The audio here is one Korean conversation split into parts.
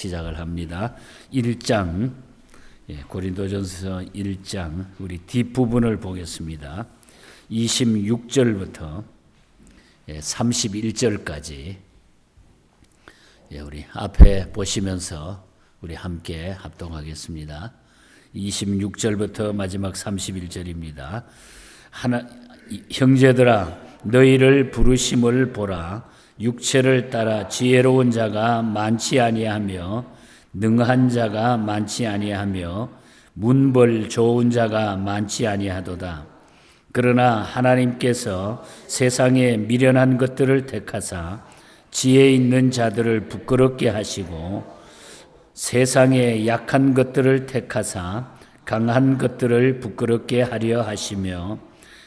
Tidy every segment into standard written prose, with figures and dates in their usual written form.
시작을 합니다. 1장, 고린도전서 1장 우리 뒷부분을 보겠습니다. 26절부터 31절까지 우리 앞에 보시면서 우리 함께 합동하겠습니다. 26절부터 마지막 31절입니다. 형제들아 너희를 부르심을 보라. 육체를 따라 지혜로운 자가 많지 아니하며 능한 자가 많지 아니하며 문벌 좋은 자가 많지 아니하도다. 그러나 하나님께서 세상에 미련한 것들을 택하사 지혜 있는 자들을 부끄럽게 하시고 세상에 약한 것들을 택하사 강한 것들을 부끄럽게 하려 하시며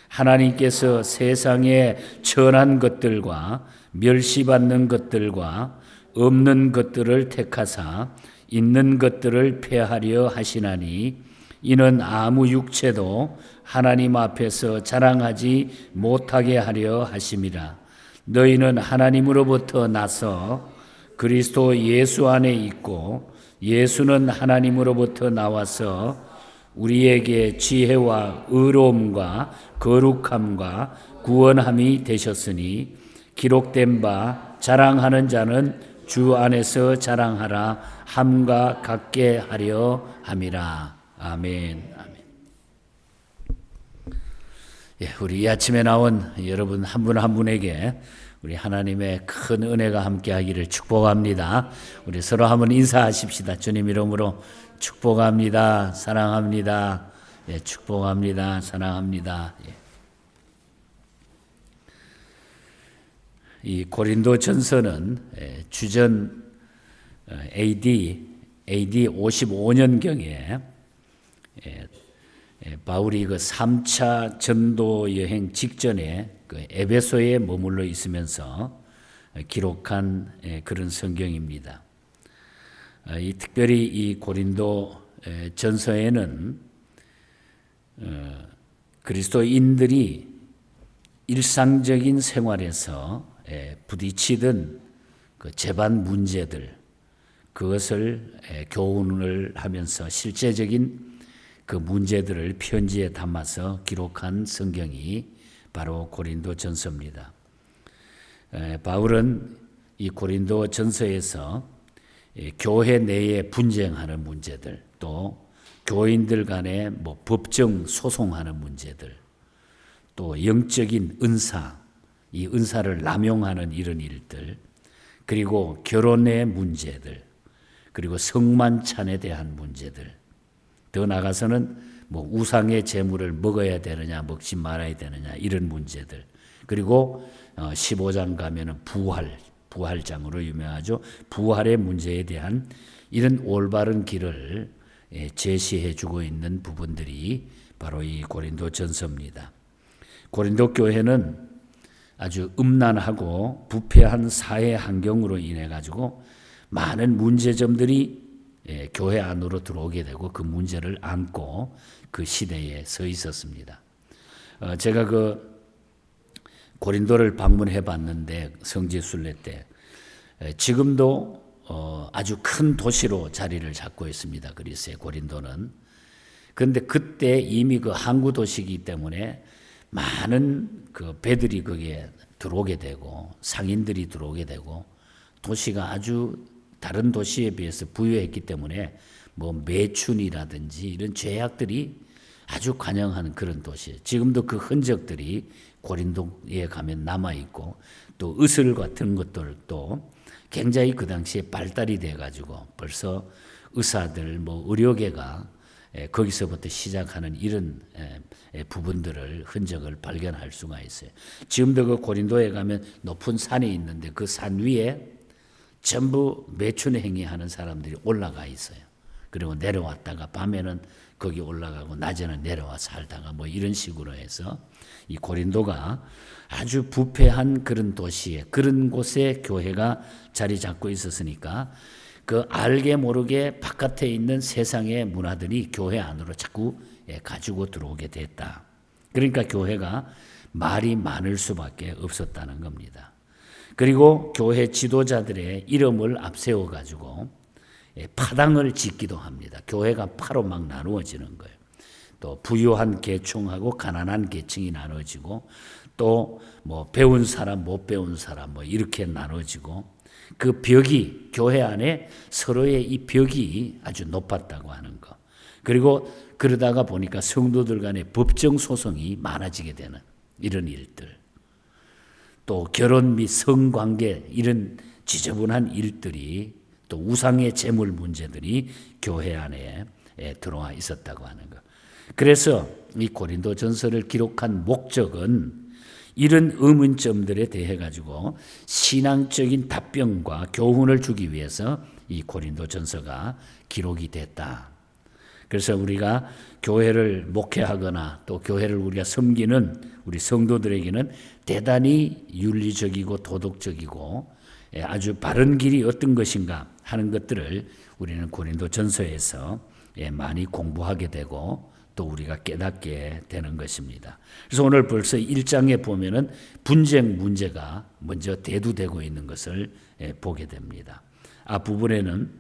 하나님께서 세상에 천한 것들과 멸시받는 것들과 없는 것들을 택하사 있는 것들을 폐하려 하시나니 이는 아무 육체도 하나님 앞에서 자랑하지 못하게 하려 하심이라. 너희는 하나님으로부터 나서 그리스도 예수 안에 있고 예수는 하나님으로부터 나와서 우리에게 지혜와 의로움과 거룩함과 구원함이 되셨으니 기록된 바 자랑하는 자는 주 안에서 자랑하라 함과 같게 하려 함이라. 아멘. 아멘. 우리 이 아침에 나온 여러분 한 분 한 분에게 우리 하나님의 큰 은혜가 함께하기를 축복합니다. 우리 서로 한번 인사하십시다. 주님 이름으로 축복합니다. 사랑합니다. 축복합니다. 사랑합니다. 이 고린도 전서는 주전 AD 55년경에 바울이 그 3차 전도 여행 직전에 그 에베소에 머물러 있으면서 기록한 그런 성경입니다. 특별히 이 고린도 전서에는 그리스도인들이 일상적인 생활에서 부딪히던 그 재반 문제들, 그것을 교훈을 하면서 실제적인 그 문제들을 편지에 담아서 기록한 성경이 바로 고린도 전서입니다. 바울은 이 고린도 전서에서 교회 내에 분쟁하는 문제들, 또 교인들 간에 법정 소송하는 문제들, 또 영적인 은사, 이 은사를 남용하는 이런 일들, 그리고 결혼의 문제들, 그리고 성만찬에 대한 문제들, 더 나아가서는 우상의 제물을 먹어야 되느냐 먹지 말아야 되느냐 이런 문제들, 그리고 15장 가면은 부활장으로 유명하죠. 부활의 문제에 대한 이런 올바른 길을 제시해 주고 있는 부분들이 바로 이 고린도 전서입니다. 고린도 교회는 아주 음란하고 부패한 사회 환경으로 인해 가지고 많은 문제점들이 교회 안으로 들어오게 되고 그 문제를 안고 그 시대에 서 있었습니다. 제가 그 고린도를 방문해 봤는데 성지순례 때 지금도 아주 큰 도시로 자리를 잡고 있습니다. 그리스의 고린도는. 그런데 그때 이미 그 항구 도시이기 때문에 많은 그 배들이 거기에 들어오게 되고 상인들이 들어오게 되고 도시가 아주 다른 도시에 비해서 부유했기 때문에 매춘이라든지 이런 죄악들이 아주 관영하는 그런 도시예요. 지금도 그 흔적들이 고린도에 가면 남아있고 또 의술 같은 것들도 굉장히 그 당시에 발달이 돼가지고 벌써 의사들 의료계가 거기서부터 시작하는 이런 부분들을 흔적을 발견할 수가 있어요. 지금도 그 고린도에 가면 높은 산이 있는데 그 산 위에 전부 매춘 행위하는 사람들이 올라가 있어요. 그리고 내려왔다가 밤에는 거기 올라가고 낮에는 내려와 살다가 이런 식으로 해서 이 고린도가 아주 부패한 그런 도시에 그런 곳에 교회가 자리 잡고 있었으니까 그 알게 모르게 바깥에 있는 세상의 문화들이 교회 안으로 자꾸 가지고 들어오게 됐다. 그러니까 교회가 말이 많을 수밖에 없었다는 겁니다. 그리고 교회 지도자들의 이름을 앞세워 가지고 파당을 짓기도 합니다. 교회가 파로 막 나누어지는 거예요. 또 부유한 계층하고 가난한 계층이 나눠지고 또 뭐 배운 사람 못 배운 사람 뭐 이렇게 나눠지고 그 벽이 교회 안에 서로의 이 벽이 아주 높았다고 하는 거. 그리고 그러다가 보니까 성도들 간의 법정 소송이 많아지게 되는 이런 일들. 또 결혼 및 성관계 이런 지저분한 일들이 또 우상의 재물 문제들이 교회 안에 들어와 있었다고 하는 것. 그래서 이 고린도전서를 기록한 목적은 이런 의문점들에 대해 가지고 신앙적인 답변과 교훈을 주기 위해서 이 고린도전서가 기록이 됐다. 그래서 우리가 교회를 목회하거나 또 교회를 우리가 섬기는 우리 성도들에게는 대단히 윤리적이고 도덕적이고 아주 바른 길이 어떤 것인가 하는 것들을 우리는 고린도전서에서 많이 공부하게 되고 또 우리가 깨닫게 되는 것입니다. 그래서 오늘 벌써 1장에 보면은 분쟁 문제가 먼저 대두되고 있는 것을 보게 됩니다. 앞부분에는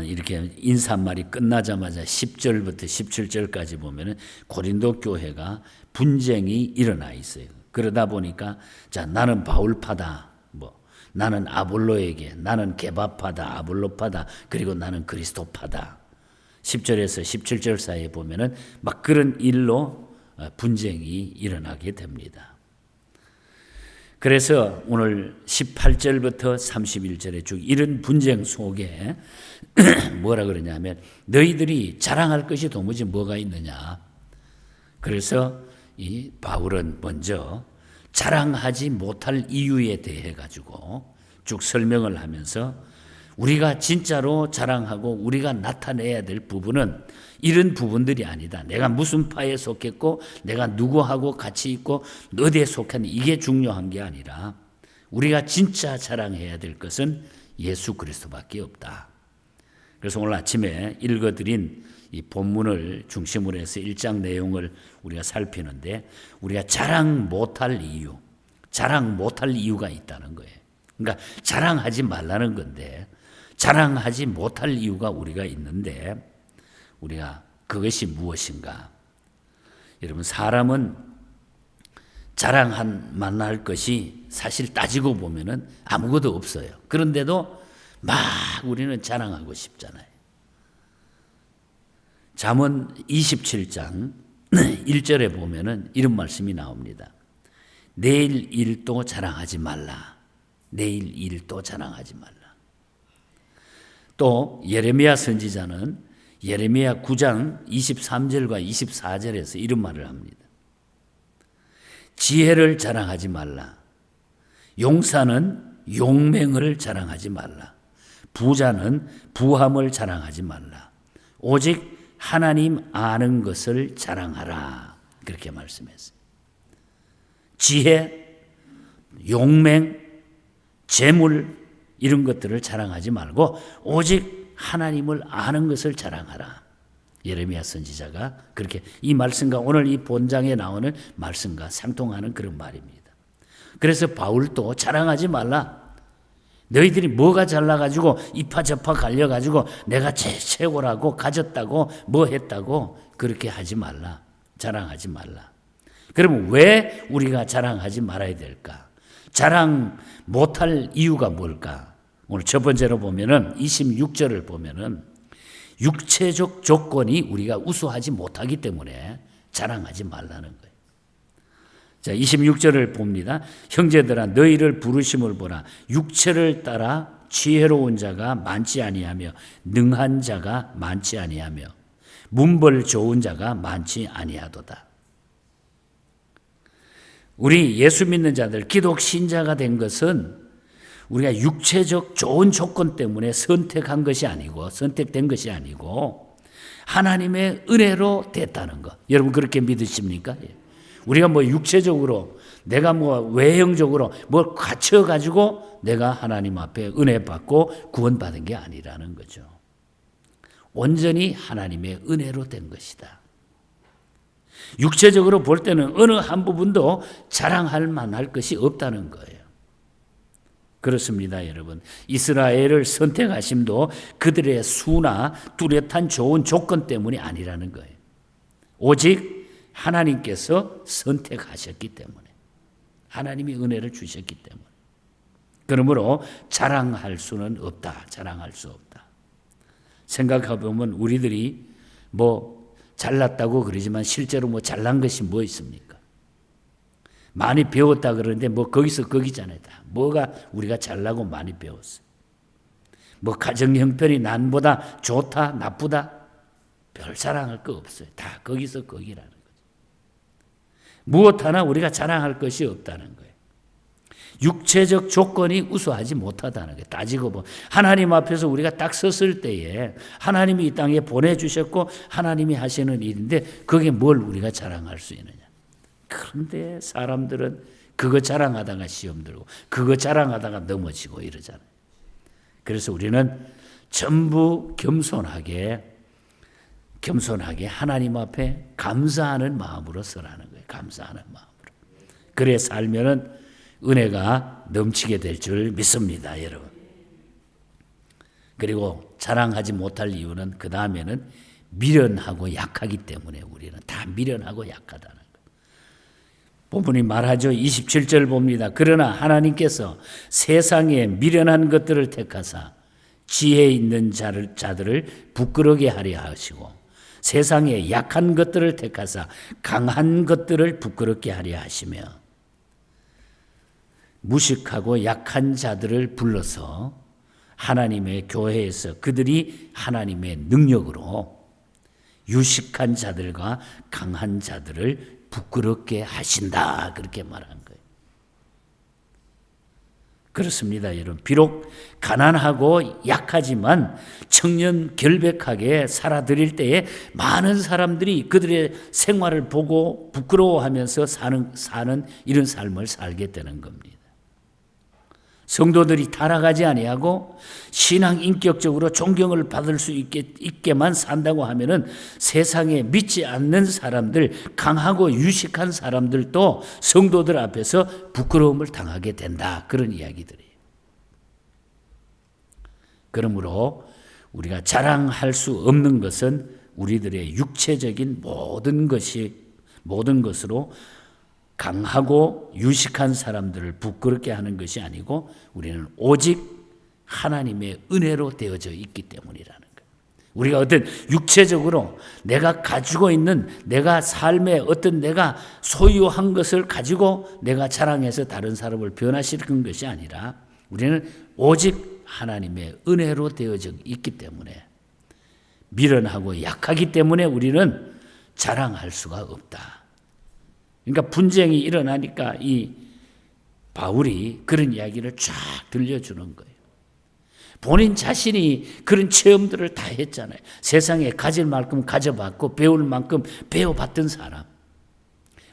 이렇게 인사말이 끝나자마자 10절부터 17절까지 보면은 고린도 교회가 분쟁이 일어나 있어요. 그러다 보니까 자, 나는 바울파다. 나는 아볼로에게, 나는 게바파다, 아볼로파다, 그리고 나는 그리스도파다. 10절에서 17절 사이에 보면은 막 그런 일로 분쟁이 일어나게 됩니다. 그래서 오늘 18절부터 31절에 쭉 이런 분쟁 속에 뭐라 그러냐면 너희들이 자랑할 것이 도무지 뭐가 있느냐. 그래서 이 바울은 먼저 자랑하지 못할 이유에 대해 가지고 쭉 설명을 하면서 우리가 진짜로 자랑하고 우리가 나타내야 될 부분은 이런 부분들이 아니다. 내가 무슨 파에 속했고 내가 누구하고 같이 있고 어디에 속했는지 이게 중요한 게 아니라 우리가 진짜 자랑해야 될 것은 예수 그리스도밖에 없다. 그래서 오늘 아침에 읽어드린 이 본문을 중심으로 해서 1장 내용을 우리가 살피는데 우리가 자랑 못할 이유가 있다는 거예요. 그러니까 자랑하지 말라는 건데 자랑하지 못할 이유가 우리가 있는데 우리가 그것이 무엇인가? 여러분 사람은 자랑한 만날 것이 사실 따지고 보면은 아무것도 없어요. 그런데도 막 우리는 자랑하고 싶잖아요. 잠언 27장 1절에 보면은 이런 말씀이 나옵니다. 내일 일도 자랑하지 말라. 내일 일도 자랑하지 말라. 또 예레미야 선지자는 예레미야 9장 23절과 24절에서 이런 말을 합니다. 지혜를 자랑하지 말라. 용사는 용맹을 자랑하지 말라. 부자는 부함을 자랑하지 말라. 오직 하나님 아는 것을 자랑하라. 그렇게 말씀했어요. 지혜, 용맹, 재물 이런 것들을 자랑하지 말고 오직 하나님을 아는 것을 자랑하라. 예레미야 선지자가 그렇게 이 말씀과 오늘 이 본장에 나오는 말씀과 상통하는 그런 말입니다. 그래서 바울도 자랑하지 말라. 너희들이 뭐가 잘나가지고 이파저파 갈려가지고 내가 최고라고 가졌다고 뭐 했다고 그렇게 하지 말라. 자랑하지 말라. 그러면 왜 우리가 자랑하지 말아야 될까? 자랑 못할 이유가 뭘까? 오늘 첫 번째로 보면은 26절을 보면은 육체적 조건이 우리가 우수하지 못하기 때문에 자랑하지 말라는 거예요. 자, 26절을 봅니다. 형제들아 너희를 부르심을 보라. 육체를 따라 지혜로운 자가 많지 아니하며 능한 자가 많지 아니하며 문벌 좋은 자가 많지 아니하도다. 우리 예수 믿는 자들 기독 신자가 된 것은 우리가 육체적 좋은 조건 때문에 선택된 것이 아니고 하나님의 은혜로 됐다는 것. 여러분 그렇게 믿으십니까? 우리가 뭐 육체적으로 내가 뭐 외형적으로 뭘 갖춰가지고 내가 하나님 앞에 은혜 받고 구원받은 게 아니라는 거죠. 온전히 하나님의 은혜로 된 것이다. 육체적으로 볼 때는 어느 한 부분도 자랑할 만할 것이 없다는 거예요. 그렇습니다, 여러분. 이스라엘을 선택하심도 그들의 수나 뚜렷한 좋은 조건 때문이 아니라는 거예요. 오직 하나님께서 선택하셨기 때문에, 하나님이 은혜를 주셨기 때문에. 그러므로 자랑할 수는 없다. 자랑할 수 없다. 생각해보면 우리들이 뭐 잘났다고 그러지만 실제로 뭐 잘난 것이 뭐 있습니까? 많이 배웠다 그러는데 뭐 거기서 거기잖아요. 다. 뭐가 우리가 잘나고 많이 배웠어요. 뭐 가정 형편이 남보다 좋다 나쁘다 별 자랑할 거 없어요. 다 거기서 거기라는 거죠. 무엇 하나 우리가 자랑할 것이 없다는 거예요. 육체적 조건이 우수하지 못하다는 거예요. 따지고 보면 하나님 앞에서 우리가 딱 섰을 때에 하나님이 이 땅에 보내주셨고 하나님이 하시는 일인데 그게 뭘 우리가 자랑할 수 있느냐. 그런데 사람들은 그거 자랑하다가 시험 들고 그거 자랑하다가 넘어지고 이러잖아요. 그래서 우리는 전부 겸손하게 하나님 앞에 감사하는 마음으로 서라는 거예요. 감사하는 마음으로. 그래 살면은 은혜가 넘치게 될 줄 믿습니다, 여러분. 그리고 자랑하지 못할 이유는 그 다음에는 미련하고 약하기 때문에 우리는 다 미련하고 약하다는 거예요. 본문이 말하죠. 27절 봅니다. 그러나 하나님께서 세상에 미련한 것들을 택하사 지혜 있는 자들을 부끄러게 하려 하시고 세상에 약한 것들을 택하사 강한 것들을 부끄럽게 하려 하시며 무식하고 약한 자들을 불러서 하나님의 교회에서 그들이 하나님의 능력으로 유식한 자들과 강한 자들을 부끄럽게 하신다. 그렇게 말한 거예요. 그렇습니다, 여러분. 비록 가난하고 약하지만 청년 결백하게 살아드릴 때에 많은 사람들이 그들의 생활을 보고 부끄러워하면서 사는 이런 삶을 살게 되는 겁니다. 성도들이 타락하지 아니하고 신앙 인격적으로 존경을 받을 수 있게만 산다고 하면은 세상에 믿지 않는 사람들, 강하고 유식한 사람들도 성도들 앞에서 부끄러움을 당하게 된다. 그런 이야기들이에요. 그러므로 우리가 자랑할 수 없는 것은 우리들의 육체적인 모든 것으로 강하고 유식한 사람들을 부끄럽게 하는 것이 아니고 우리는 오직 하나님의 은혜로 되어져 있기 때문이라는 거예요. 우리가 어떤 육체적으로 내가 가지고 있는 내가 삶의 어떤 내가 소유한 것을 가지고 내가 자랑해서 다른 사람을 변화시키는 것이 아니라 우리는 오직 하나님의 은혜로 되어져 있기 때문에 미련하고 약하기 때문에 우리는 자랑할 수가 없다. 그러니까 분쟁이 일어나니까 이 바울이 그런 이야기를 쫙 들려주는 거예요. 본인 자신이 그런 체험들을 다 했잖아요. 세상에 가질 만큼 가져봤고 배울 만큼 배워봤던 사람.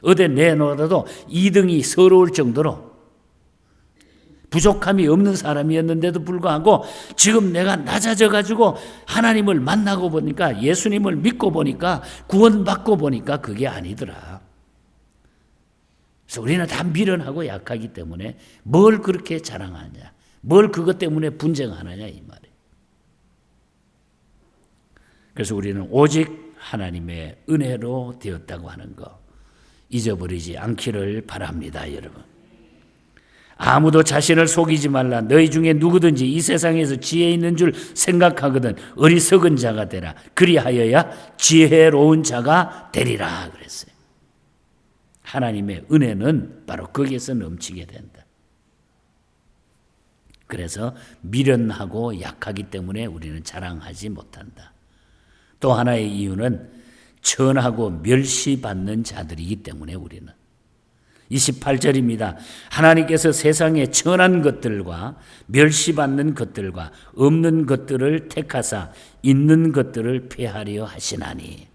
어디 내놓아도 2등이 서러울 정도로 부족함이 없는 사람이었는데도 불구하고 지금 내가 낮아져가지고 하나님을 만나고 보니까 예수님을 믿고 보니까 구원받고 보니까 그게 아니더라. 그래서 우리는 다 미련하고 약하기 때문에 뭘 그렇게 자랑하냐, 뭘 그것 때문에 분쟁하느냐 이 말이에요. 그래서 우리는 오직 하나님의 은혜로 되었다고 하는 거 잊어버리지 않기를 바랍니다, 여러분. 아무도 자신을 속이지 말라. 너희 중에 누구든지 이 세상에서 지혜 있는 줄 생각하거든 어리석은 자가 되라. 그리하여야 지혜로운 자가 되리라 그랬어요. 하나님의 은혜는 바로 거기에서 넘치게 된다. 그래서 미련하고 약하기 때문에 우리는 자랑하지 못한다. 또 하나의 이유는 천하고 멸시받는 자들이기 때문에 우리는 28절입니다. 하나님께서 세상에 천한 것들과 멸시받는 것들과 없는 것들을 택하사 있는 것들을 폐하려 하시나니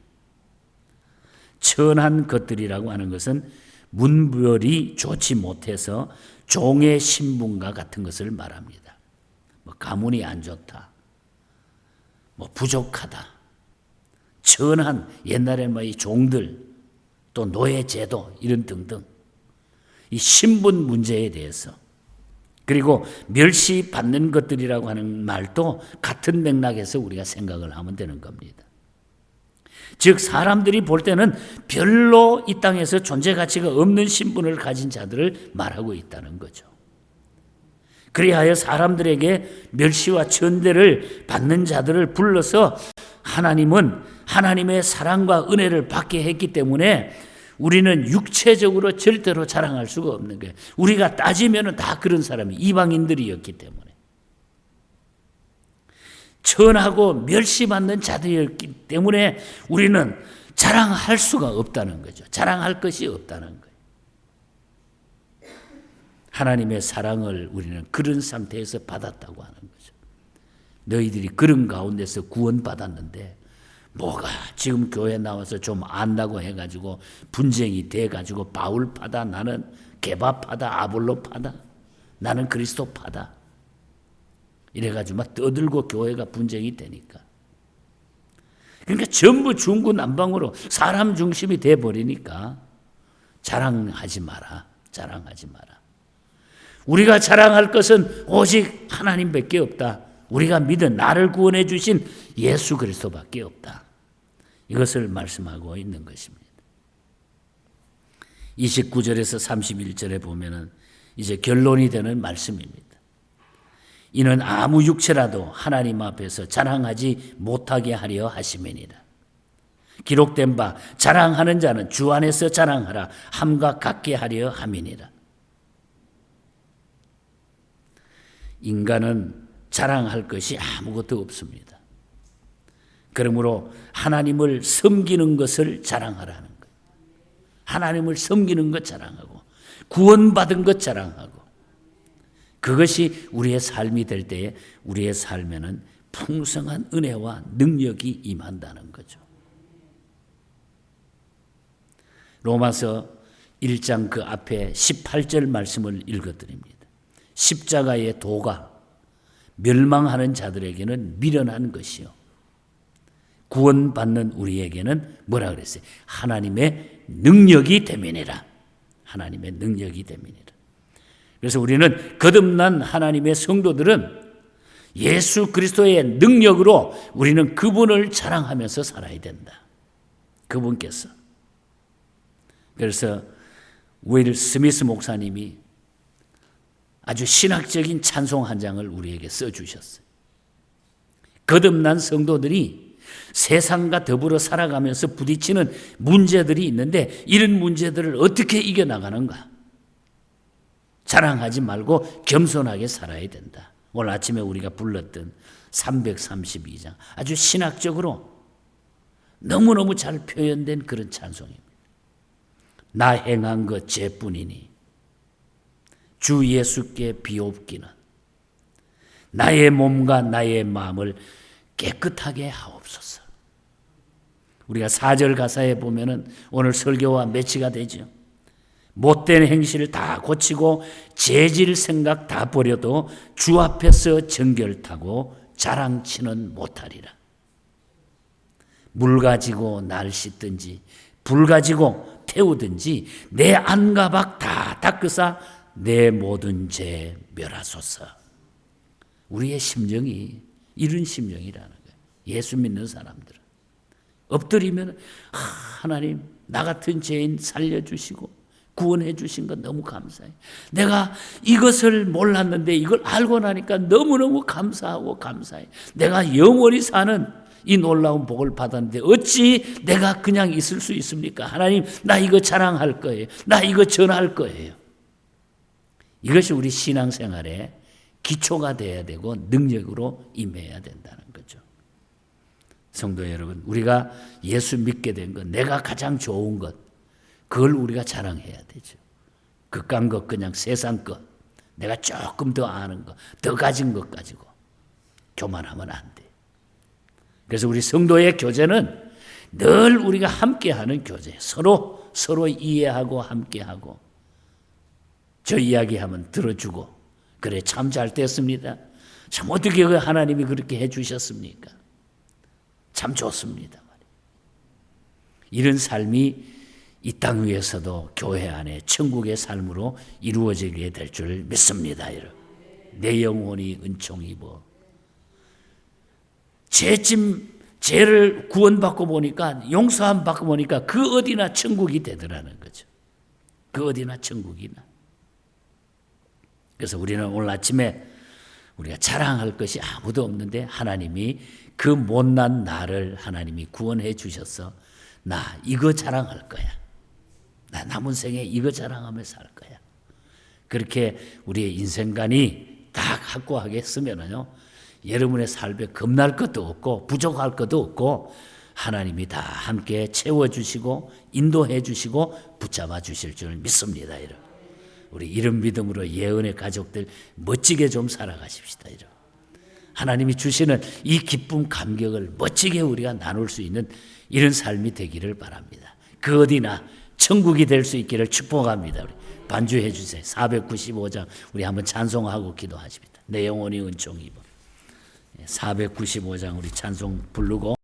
천한 것들이라고 하는 것은 문별이 좋지 못해서 종의 신분과 같은 것을 말합니다. 뭐 가문이 안 좋다, 뭐 부족하다, 천한 옛날에 뭐 이 종들 또 노예 제도 이런 등등 이 신분 문제에 대해서 그리고 멸시받는 것들이라고 하는 말도 같은 맥락에서 우리가 생각을 하면 되는 겁니다. 즉 사람들이 볼 때는 별로 이 땅에서 존재 가치가 없는 신분을 가진 자들을 말하고 있다는 거죠. 그리하여 사람들에게 멸시와 천대를 받는 자들을 불러서 하나님은 하나님의 사랑과 은혜를 받게 했기 때문에 우리는 육체적으로 절대로 자랑할 수가 없는 거예요. 우리가 따지면 다 그런 사람이 이방인들이었기 때문에. 천하고 멸시받는 자들이었기 때문에 우리는 자랑할 수가 없다는 거죠. 자랑할 것이 없다는 거예요. 하나님의 사랑을 우리는 그런 상태에서 받았다고 하는 거죠. 너희들이 그런 가운데서 구원받았는데 뭐가 지금 교회 나와서 좀 안다고 해가지고 분쟁이 돼가지고 바울파다, 나는 게바파다, 아볼로파다, 나는 그리스도파다 이래가지고 막 떠들고 교회가 분쟁이 되니까. 그러니까 전부 중구난방으로 사람 중심이 돼버리니까 자랑하지 마라. 자랑하지 마라. 우리가 자랑할 것은 오직 하나님밖에 없다. 우리가 믿은 나를 구원해 주신 예수 그리스도밖에 없다. 이것을 말씀하고 있는 것입니다. 29절에서 31절에 보면은 이제 결론이 되는 말씀입니다. 이는 아무 육체라도 하나님 앞에서 자랑하지 못하게 하려 하심이니라. 기록된 바 자랑하는 자는 주 안에서 자랑하라 함과 같게 하려 함이니라. 인간은 자랑할 것이 아무것도 없습니다. 그러므로 하나님을 섬기는 것을 자랑하라는 거예요. 하나님을 섬기는 것 자랑하고 구원받은 것 자랑하고 그것이 우리의 삶이 될 때에 우리의 삶에는 풍성한 은혜와 능력이 임한다는 거죠. 로마서 1장 그 앞에 18절 말씀을 읽어드립니다. 십자가의 도가 멸망하는 자들에게는 미련한 것이요 구원받는 우리에게는 뭐라 그랬어요? 하나님의 능력이 됨이니라. 하나님의 능력이 됨이니라. 그래서 우리는 거듭난 하나님의 성도들은 예수 그리스도의 능력으로 우리는 그분을 자랑하면서 살아야 된다. 그분께서. 그래서 윌 스미스 목사님이 아주 신학적인 찬송 한 장을 우리에게 써주셨어요. 거듭난 성도들이 세상과 더불어 살아가면서 부딪히는 문제들이 있는데 이런 문제들을 어떻게 이겨나가는가? 자랑하지 말고 겸손하게 살아야 된다. 오늘 아침에 우리가 불렀던 332장 아주 신학적으로 너무너무 잘 표현된 그런 찬송입니다. 나 행한 것 죄뿐이니 주 예수께 비옵기는 나의 몸과 나의 마음을 깨끗하게 하옵소서. 우리가 4절 가사에 보면은 오늘 설교와 매치가 되죠. 못된 행실을 다 고치고 죄질 생각 다 버려도 주 앞에서 정결타고 자랑치는 못하리라. 물 가지고 날 씻든지 불 가지고 태우든지 내 안과 밖 다 닦으사 내 모든 죄 멸하소서. 우리의 심정이 이런 심정이라는 거예요. 예수 믿는 사람들은 엎드리면 하나님 나 같은 죄인 살려주시고 구원해 주신 것 너무 감사해요. 내가 이것을 몰랐는데 이걸 알고 나니까 너무너무 감사하고 감사해요. 내가 영원히 사는 이 놀라운 복을 받았는데 어찌 내가 그냥 있을 수 있습니까? 하나님 나 이거 자랑할 거예요. 나 이거 전할 거예요. 이것이 우리 신앙생활의 기초가 돼야 되고 능력으로 임해야 된다는 거죠. 성도 여러분, 우리가 예수 믿게 된 것, 내가 가장 좋은 것, 그걸 우리가 자랑해야 되죠. 그깟 것, 그냥 세상 것, 내가 조금 더 아는 것, 더 가진 것 가지고 교만하면 안 돼. 그래서 우리 성도의 교제는 늘 우리가 함께하는 교제, 서로 이해하고 함께하고 저 이야기하면 들어주고 그래 참 잘 됐습니다. 참 어떻게 하나님이 그렇게 해주셨습니까? 참 좋습니다. 이런 삶이 이 땅 위에서도 교회 안에 천국의 삶으로 이루어지게 될 줄 믿습니다. 여러분. 내 영혼이 은총 입어. 죄를 구원받고 보니까, 용서함 받고 보니까 그 어디나 천국이 되더라는 거죠. 그 어디나 천국이나. 그래서 우리는 오늘 아침에 우리가 자랑할 것이 아무도 없는데 하나님이 그 못난 나를 하나님이 구원해 주셔서 나 이거 자랑할 거야. 나 남은 생에 이거 자랑하며 살 거야. 그렇게 우리의 인생관이 딱 확고하게 쓰면은요, 여러분의 삶에 겁날 것도 없고 부족할 것도 없고 하나님이 다 함께 채워주시고 인도해 주시고 붙잡아 주실 줄 믿습니다. 여러분. 우리 이런 믿음으로 예언의 가족들 멋지게 좀 살아가십시다. 여러분. 하나님이 주시는 이 기쁨 감격을 멋지게 우리가 나눌 수 있는 이런 삶이 되기를 바랍니다. 그 어디나 천국이 될 수 있기를 축복합니다. 우리 반주해 주세요. 495장 우리 한번 찬송하고 기도하십니다. 내 영혼이 은총 입어. 495장 우리 찬송 부르고